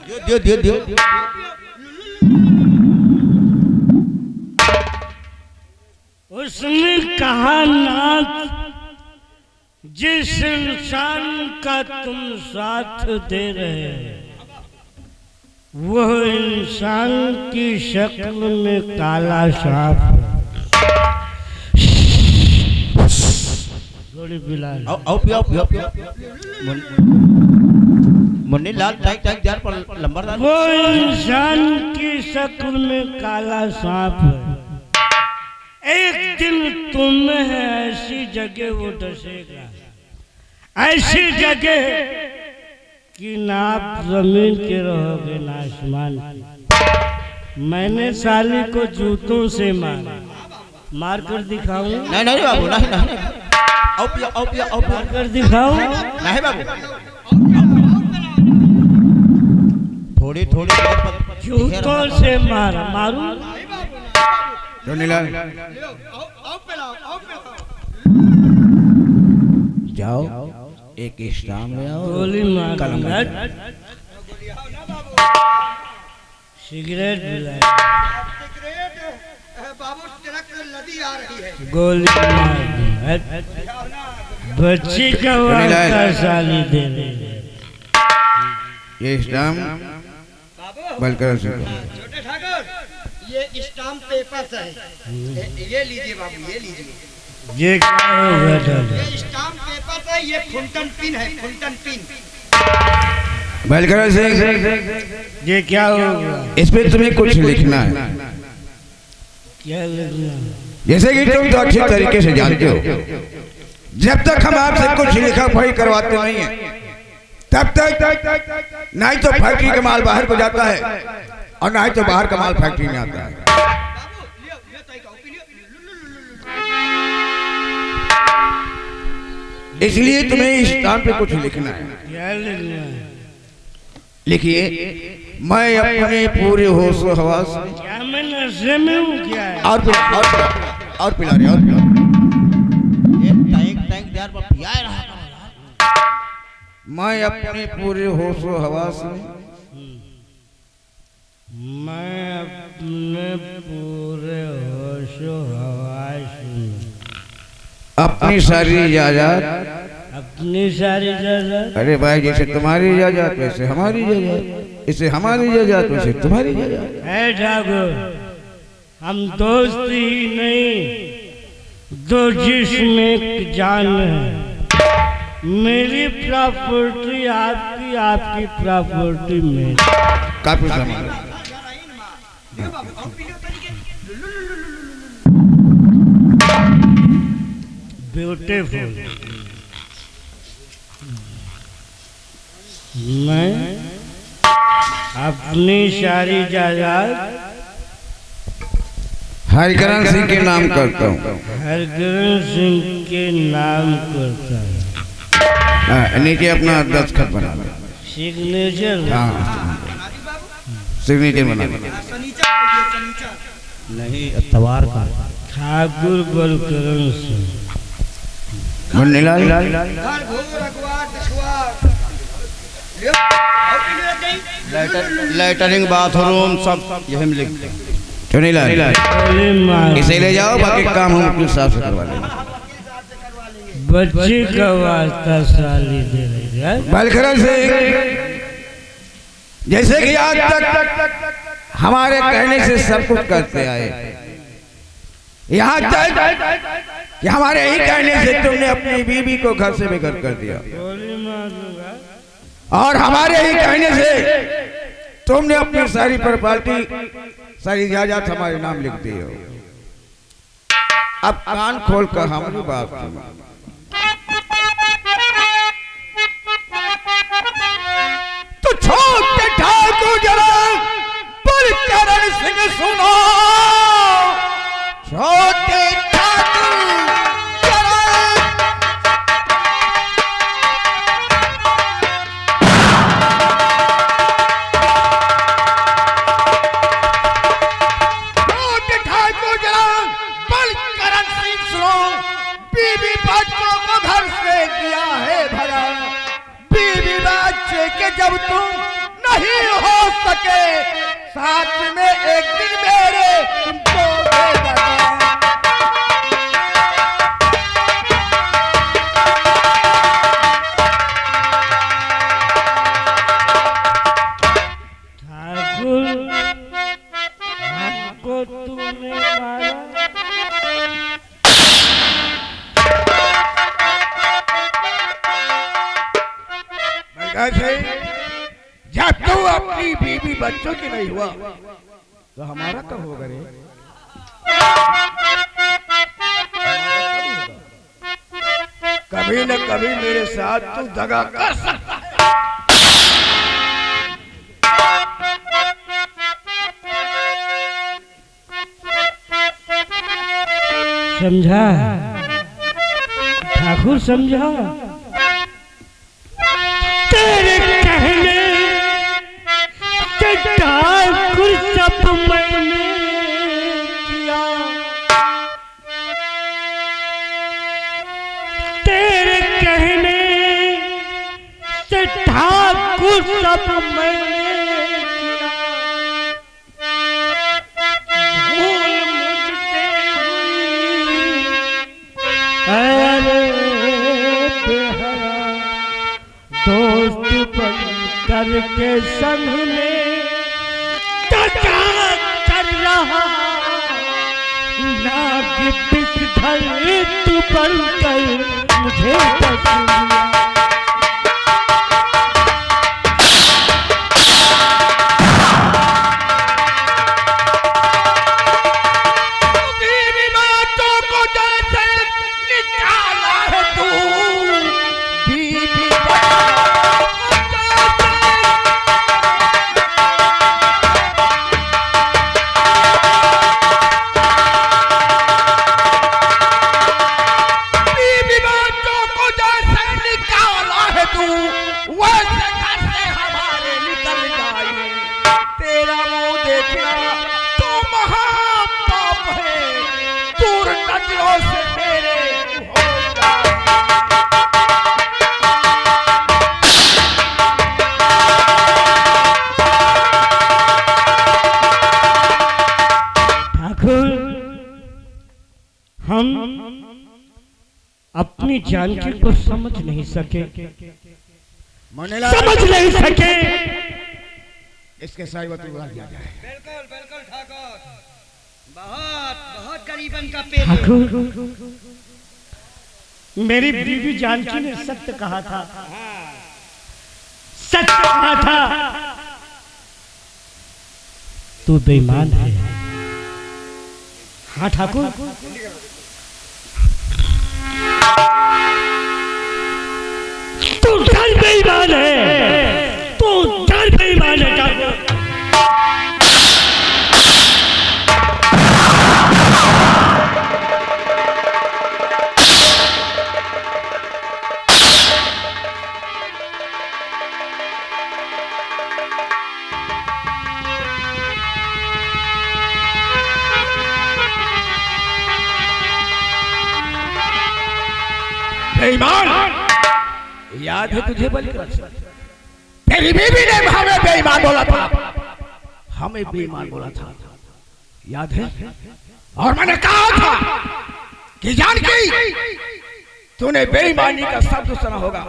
दियो। उसने कहा नाथ, जिस इंसान का तुम साथ दे रहे वह इंसान की शक्ल में काला सांप है। थोड़ी पिला आओ पियो। मुन्नी लाल टाइक जार पर लंबरदार। वो इंसान की शक्ल में काला सांप है। एक दिन तुम्हें ऐसी जगह वो डसेगा, ऐसी जगह कि ना आप जमीन के रहोगे ना आसमान की। मैंने साली को जूतों से मार कर दिखाऊं? नहीं बाबू, नहीं। आओ पियो। मार कर दिखाऊं? नहीं बाबू, थोड़ी जूतों से मारूं? जोनीलाल जाओ, एक इस्लाम ले आओ, गोली मारूंगा। सिगरेट पिलाए, गोली मार बच्ची का वास्ता साली दे रही है। ये इस्लाम बलकर छोटे ठाकुर, ये स्टाम्प पेपर्स है, ये लीजिए बाबू, ये लीजिए। ये क्या होगा? ये स्टाम्प पेपर्स है, ये फुलटन पिन है, फुलटन पिन। बलकर सिंह, ये क्या होगा? इस पे तुम्हें कुछ लिखना है। क्या लिखना? जैसे कि तुम तो अच्छी तरीके से जानते हो, जब तक हम आपसे कुछ लिखा पढ़ी करवाते नहीं है, तब तक नहीं तो फैक्ट्री का माल बाहर को जाता है और नहीं तो बाहर का माल फैक्ट्री में आता है। इसलिए तुम्हें इस स्थान पे कुछ लिखना है। क्या लिखना है? लिखिए, मैं अपने पूरे होश हवास क्या मैं नशे में हूँ क्या है? और पिला रहे ये टैंक जार पर पिया रहा। मैं अपने पूरे होश हवास में, मैं अपने पूरे होशो हवास में अपनी सारी इजाजत, अपनी सारी इजाजत। अरे भाई, जैसे तुम्हारी इजाजत वैसे हमारी इजाजत, इसे हमारी इजाजत वैसे तुम्हारी इजाजत। है ठाकुर, हम दोस्त ही नहीं, दो जिस्म एक जान है। मेरी प्रॉपर्टी आपकी, आपकी प्रॉपर्टी मेरी। काफी समय ब्यूटीफुल। मैं अपनी सारी जायदाद हरिकरण सिंह के नाम करता हूँ। हरकरण सिंह के नाम करता है। नीचे अपना दस्तखत बना लो। सिग्नेचर? हाँ, सिग्नेचर बना लो। नहीं, तवार का। ठाकुर बलकरण सिंह। मुन्नीलाल, लेटरिंग बाथरूम सब यही में लिखते हैं। चुनीलाल, इसे ले जाओ, बाकी काम हम अपने हिसाब से करवा लेंगे। बच्ची का वास्ता साली दे रही है। बलकरण सिंह, जैसे कि आज तक हमारे कहने से सब कुछ करते आए, यहाँ तक कि हमारे ही कहने से तुमने अपनी बीवी को घर से बेघर कर दिया, और हमारे ही कहने से तुमने अपनी सारी प्रॉपर्टी, सारी इजाजत हमारे नाम लिख दी हो। अब कान खोल कर हमारी बात सुनो। तो छोटे ठाकुर जरा बलकरण सिंह सुनो, छोटे ठाकुर जरा बलकरण सिंह सुनो, बीवी बच्चों को घर से किया है भरा, बीवी बच्चे के जब तुम नहीं हो साथ में एक दिन मेरे तुमको दे देगा। ठाकुर हमको तूने मारा, जब तू अपनी बीवी बच्चों की नहीं हुआ तो हमारा कब होगा रे? कभी न कभी मेरे साथ तू दगा कर सकता है। समझा ठाकुर, समझा। तेरे कहने से ठाकुर सब मैंने किया, तेरे कहने से ठाकुर सब मैंने किया। भूल मुझसे हुई, अरे बेहरा दोस्त बन करके संग में टचा कर रहा, नाग पिसधर तू बनकर मुझे डस लिया। हम अपनी जानकी को समझ नहीं सके, समझ नहीं सके। इसके साइब तू बुला दिया जाए। बिल्कुल बिल्कुल ठाकुर, बहुत बहुत गरीबन का पेट। ठाकुर, मेरी बीवी जानकी ने सत्य कहा था, सत्य कहा था। तू बेईमान है। हाँ ठाकुर, तू डर बेईमान है, तू डर बेईमान है ठाकुर। बेईमान, याद है तुझे बलिकृष्ण? तेरी बीवी ने हमें बेईमान बोला था, हमें बेईमान बोला था, याद है? और मैंने कहा था कि जानकी तूने बेईमानी का शब्द सुना होगा।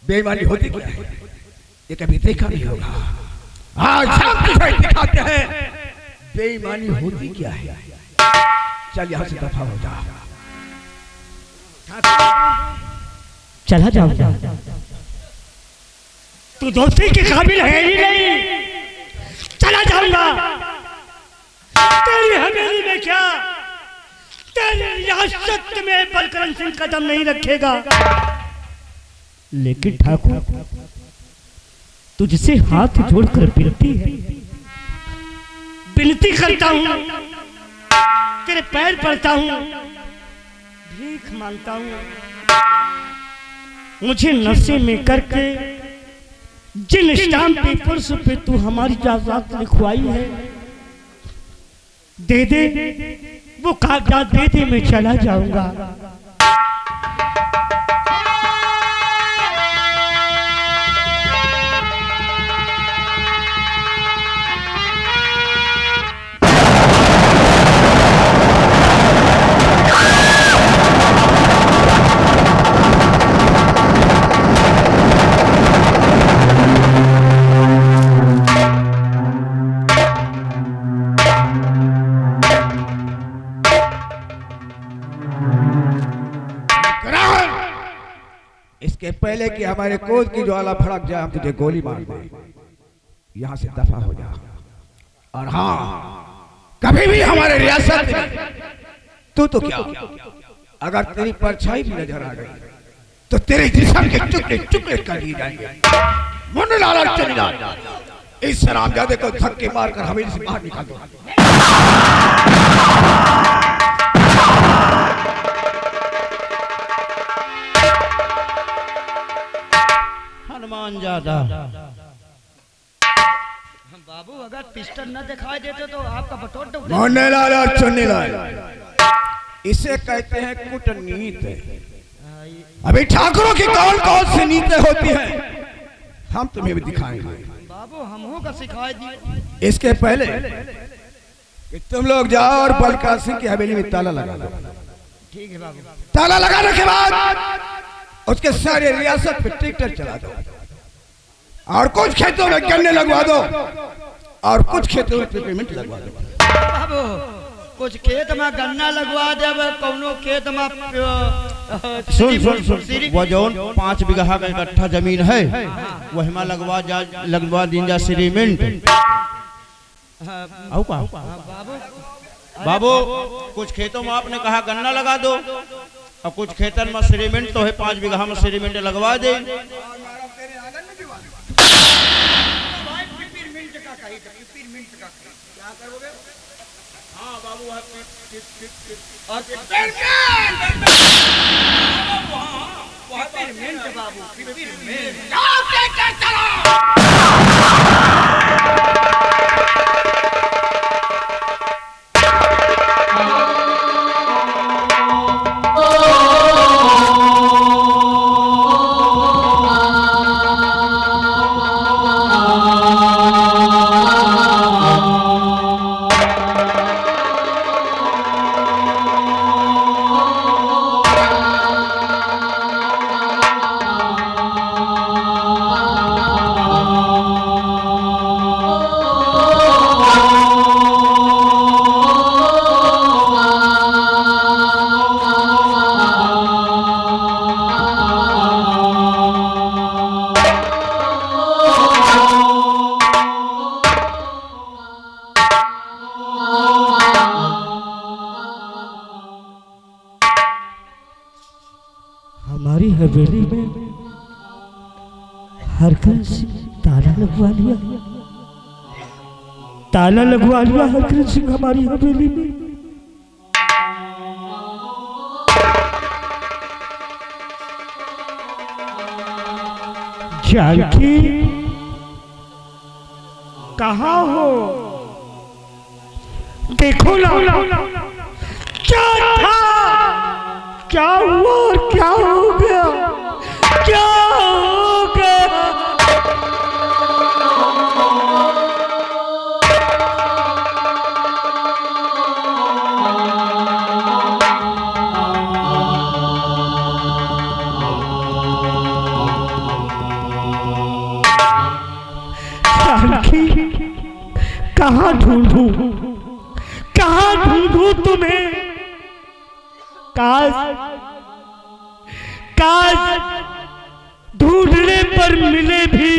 बेईमानी होती क्या है ये कभी देखा नहीं होगा। आज हम तुझे दिखाते हैं बेईमानी होती क्या है। चल यहाँ से दफा हो जा। चला जाओ, तू दोस्ती के काबिल है ही नहीं। चला जाऊंगा। तेरी हवेली में क्या, तेरी रियासत में बलकरण सिंह कदम नहीं रखेगा। लेकिन ठाकुर, तुझसे हाथ जोड़कर विनती है, विनती करता हूँ, तेरे पैर पड़ता हूँ, भीख मांगता हूँ। मुझे नशे में करके जिन स्टाम्प पेपर्स पे तू हमारी जायदाद लिखवाई है, दे दे, वो कागजात दे दे, मैं चला जाऊंगा। पहले कि हमारे क्रोध की ज्वाला भड़क जाए हम तुझे गोली मार दे, यहाँ से दफा हो जा। और हाँ, कभी भी हमारे रियासत में तू तो क्या, अगर तेरी परछाई भी नजर आ गई तो तेरे जिस्म के टुकड़े टुकड़े कर दिए जाएंगे। मुंड लाला चली जा, इस हरामजादे को धक्के मारकर हवेली से बाहर निकाल दो। हनुमान ज्यादा बाबू अगर पिस्टल न दिखाई देते तो आपका बटोर दो। मुंड लाला चुन्नी लाल, इसे कहते हैं कूटनीति। अभी ठाकुरों की कौन कौन सी नीति होती है हम तुम्हें भी दिखाएंगे। बाबू हमहू का सिखाई दी। इसके पहले कि तुम लोग जाओ और बलकार सिंह की हवेली में ताला लगा दो। ठीक है बाबू। ताला लगाने के बाद उसके सारे रियासत पे ट्रैक्टर चला दो और कुछ खेतों में गन्ने लगवा दो और कुछ खेतों में पेपरमिंट लगवा दो। बाबू कुछ खेत में गन्ना लगवा दे, कौनो खेत में सुन सुन सुन, वो जौन 5 बीघा का इकट्ठा जमीन है वही में लगवा दीजा सीमेंट। आओ का बाबू, कुछ खेतों में आपने कहा गन्ना लगा दो और कुछ खेतन में सीमेंट तो है, 5 बीघा में सीमेंट लगवा दे। हाँ बाबू, हमारी हवेली में हरकत सिंह ताला लगवा लिया, ताला लगवा लिया हरकत सिंह हमारी हवेली में। जानकी कहाँ हो? देखो ना, क्या था, क्या हुआ और क्या हो गया, क्या हो गया? कहाँ ढूंढूं, कहाँ ढूंढूं तुम्हें? काश ढूंढने पर मिले भी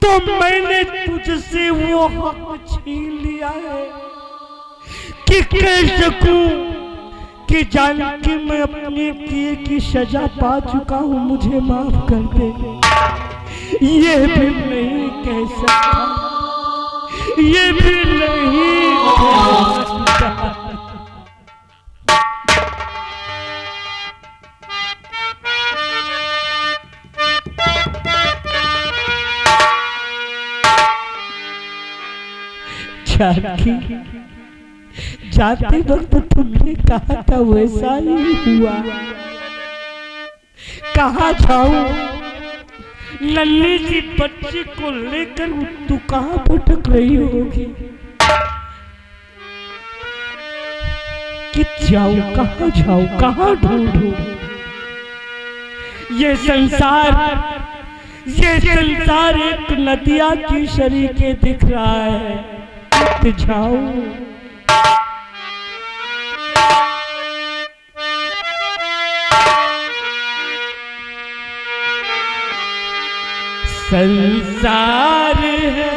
तो मैंने तुझसे वो हक छीन लिया है कि कह सकूं कि जान के मैं अपने किए की सजा पा चुका हूं, मुझे माफ कर दे। ये भी नहीं कह सकता, ये भी नहीं कह सकता। जानकी, जाते वक्त तुमने कहा था वैसा ही हुआ। कहाँ जाऊं? नन्ही सी बच्ची को लेकर तू कहाँ भटक रही होगी? कि जाऊं, कहाँ जाऊं, कहाँ ढूंढूं? ये संसार एक नदिया की शरीके दिख रहा है। जाऊं संसार है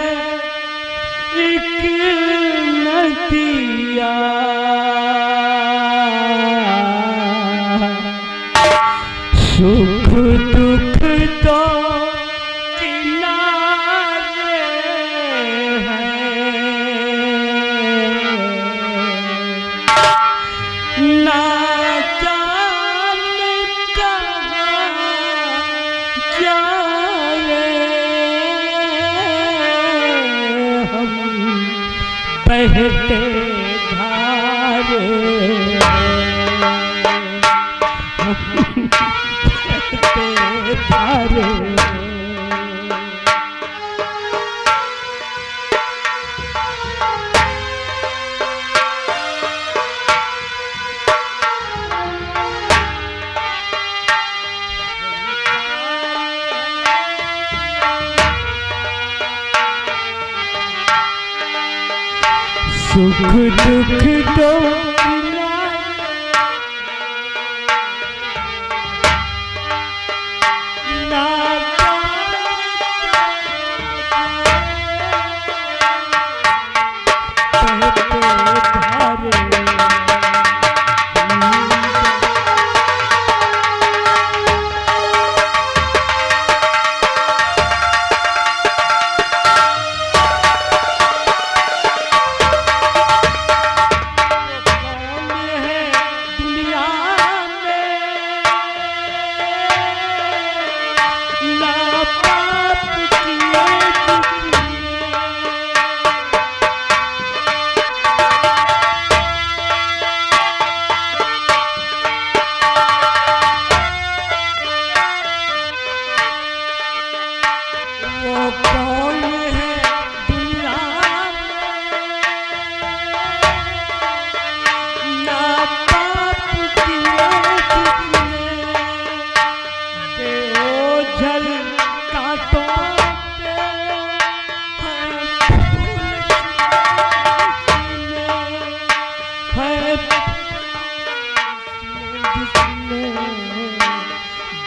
एक नदिया, सुख दुख तो किनारे हैं, ना जाने कहाँ जाए हम बहते धारे, धारे। सुख दुख तो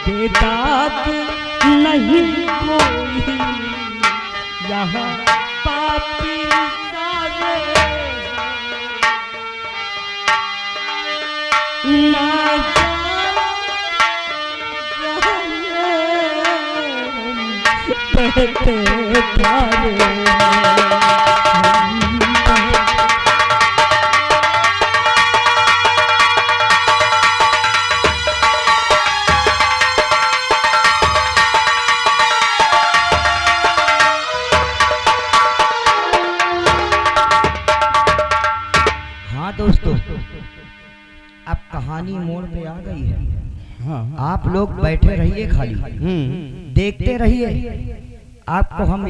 बेदाग नहीं कोई यहाँ पापी सारे, ना जाने बहते धारे। दोस्तों, अब कहानी मोड़ पे आ गई है। हाँ। आप लोग बैठे रहिए, खाली देखते रहिए। आपको हम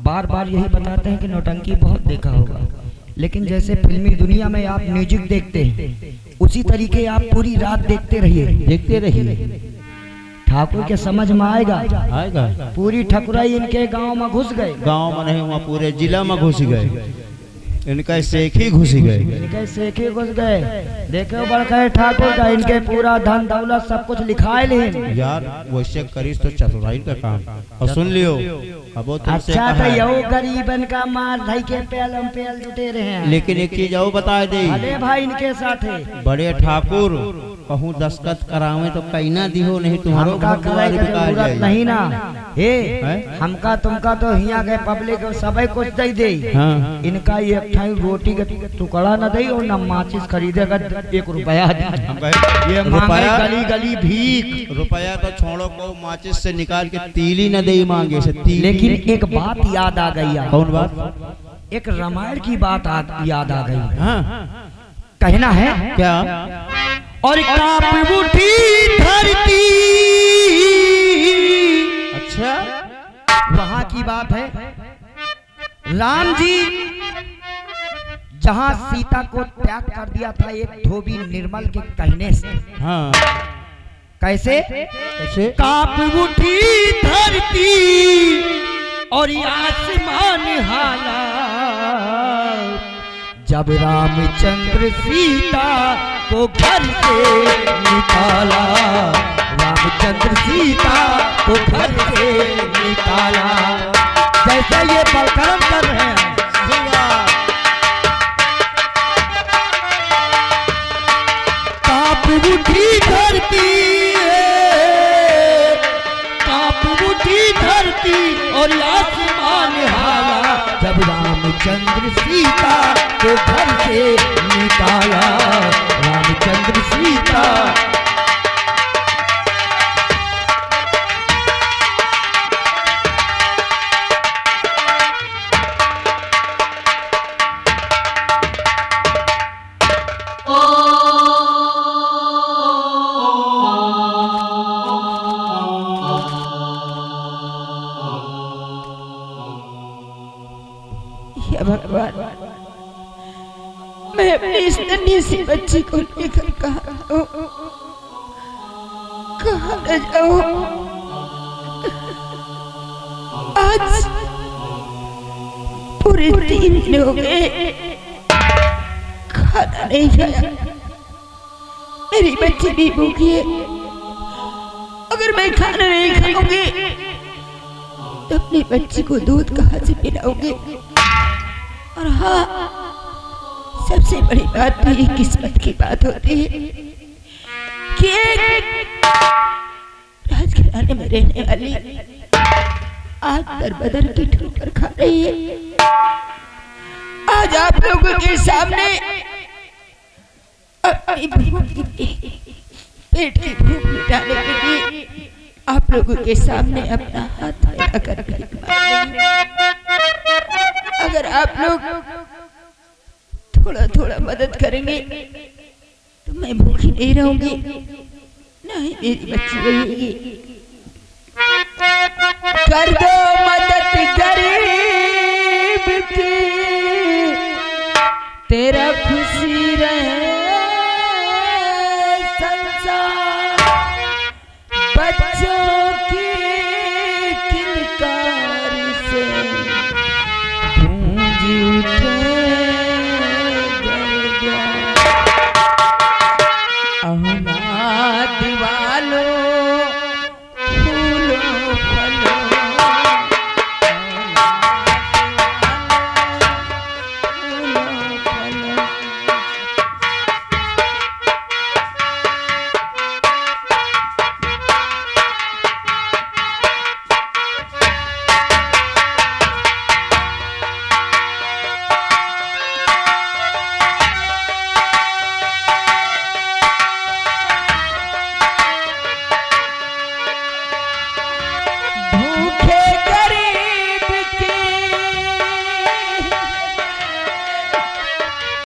बार बार यही बताते हैं कि नौटंकी बहुत देखा होगा, लेकिन जैसे फिल्मी दुनिया में आप म्यूजिक देखते हैं, उसी तरीके आप पूरी रात देखते रहिए। ठाकुर के समझ में आएगा। पूरी ठकुराई इनके गांव में घुस गए। गांव में नहीं, वहाँ पूरे जिला में घुस गए। इनका सेखी घुस गए। देखो बड़का ठाकुर का इनके पूरा धन दौलत सब कुछ लिखाए ले। यार वैसे करीस तो चतुराई का काम। और सुन लियो, अब अच्छा तो यो गरीबन का मार भाई के पेल जुटे रहे हैं। लेकिन एक चीज और बता दे, अरे भाई इनके साथ है बड़े ठाकुर कहूँ दस्तखत करावे तो कहीं ना दिहो, नहीं तुम्हारो जरूरत नहीं ना। हे हमका तुमका तो हिया के पब्लिक सब कुछ दे। हाँ। इनका ये रोटी का टुकड़ा न दे और न माचिस खरीदेगा 1 रुपया। ये गली गली भीख। रुपया तो छोड़ो को माचिस से निकाल के तीली न दे मांगे से तीली। लेकिन एक बात याद आ गई। कौन बात? एक रामायण की बात याद आ गई। हाँ। कहना है क्या? और कांप उठी धरती। अच्छा, वहां की बात है। राम जी जहां सीता को त्याग कर दिया था एक धोबी निर्मल के कहने से। हाँ। कैसे? कैसे? कांप उठी धरती और आसमान हाला, जब रामचंद्र सीता को घर से निकाला। रामचंद्र सीता को घर से निकाला। जैसे ये बलकरम कर रहे हैं, कांप उठी धरती, कांप उठी धरती और आसमान हाला, जब रामचंद्र सीता को घर से निकाला। रामचंद्र सीता भगवान, मैं अपनी इस नन्ही सी बच्ची को लेकर कहाँ न जाऊं। आज पूरे 3 दिन हो गए, खाना नहीं खाया। मेरी बच्ची भी भूखी है। अगर मैं खाना नहीं खाऊंगी तो अपनी बच्ची को दूध कहाँ से पिलाऊंगी। और हाँ, सबसे बड़ी बात तो ये किस्मत की बात होती है कि राजघराने में रहने वाली आज दर बदर की ठोकर खा रही है। आज आप लोगों के सामने अपनी पेट की भूख मिटाने के लिए आप लोगों के सामने अपना हाथ फैला कर भीख मांग रही हूं। अगर आप लोग थोड़ा थोड़ा मदद करेंगे तो मैं भूखी नहीं रहूंगी, ना ही मेरी बच्ची रहेगी। कर दो मदद गरीब की, तेरा